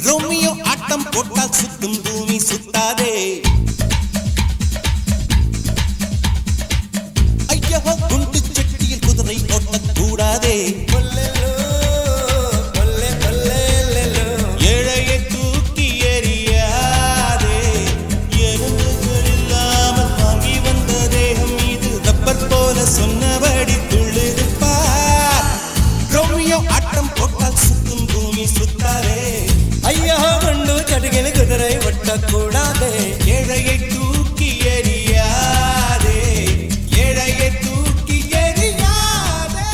Romeo ஆட்டம் போட்டால் சுத்தும் பூமி சுத்தாதே. ஐயோ குண்டு சட்டியில் குதிரை ஓட்டக்கூடாதே. ஏழையை தூக்கி எறியாதே. எறும்புகள் இல்லாமல் வாங்கி வந்த தேகம் இது ரப்பர் போல சொன்னபடி துள்ளிருப்பார். ரோமியோ ஆட்டம் போட்டால் சுத்தும் பூமி சுத்தாதே. ஐயா குண்டு சட்டியில் குதிரை ஓட்டக்கூடாதே. ஏழையை தூக்கி எறியாதே. ஏழையை தூக்கி எறியாதே.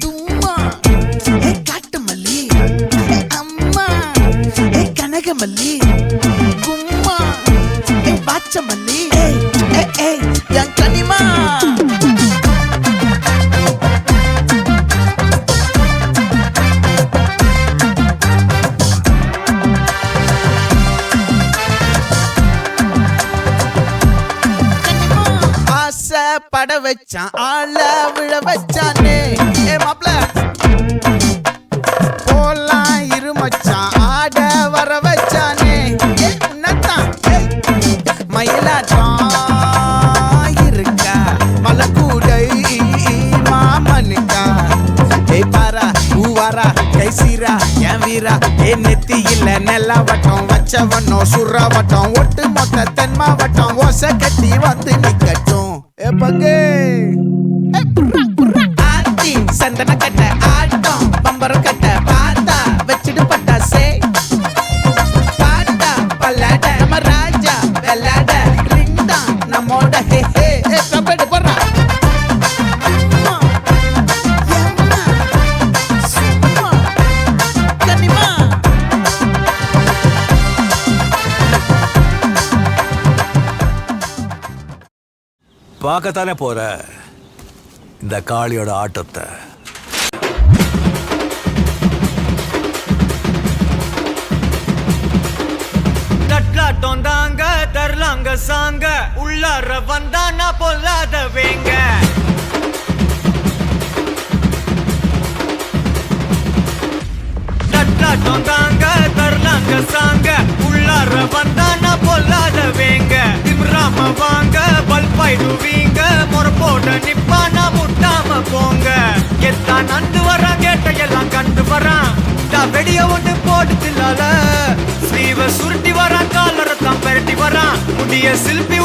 தும்மா காட்டுமல்லி, அம்மா கனகமல்லி, கும்மா பாச்சமல்லி, என் கனிமா. பட வச்சான் ஆள விழ வச்சானே. ஏ மாப்ள போலாம் இருமச்சான் ஆட வர வச்சானே. உன்னத்தான் மயிலாட்டம் இருக்கா மலக்கூடை மாமனுக்கா. ஏய் பாரா பூவாரா கைசீரா என் வீரா. ஏ நெத்தி இல்ல நெல்ல வட்டம் வச்சவனோ சுற வட்டம் ஒட்டு மொத்த தென் மாவட்டம் ஓசை கட்டி வந்து நிக்கட்டும். ஏ பங்கே ஆத்தி சந்தன கட்ட ஆட்டம் பம்பரம் கட்ட பாத்தா வச்சிட்டு பட்டாசே. பாட்டா பல்லாட நம்ம ராஜா வெள்ளாட ரிங் தான் நம்மோட. ஹே ஹே கபடி போடுறா. பார்க்கத்தானே போற இந்த காளியோட ஆட்டத்தை. தட்லாட்டம் தாங்க தரலாங்க சாங்க உள்ளார வந்தானா பொல்லாத வேங்க. தட்லாட்டம் தாங்க தரலாங்க சாங்க உள்ளார வந்தானா பொல்லாத வேங்க. திம்ராம வாங்க பல்பாயிடுவீங்க முறப்போட நிப்பானா முட்டாம போங்க. எத்தான் நந்து வரான் கேட்டையெல்லாம் கண்டு வரான். வெடிய ஒண்ணு போட்டு தில்லால ஸ்லீவ சுருட்டி வரான் காலரத்தான் பெரட்டி வரான். முடிய சில்பி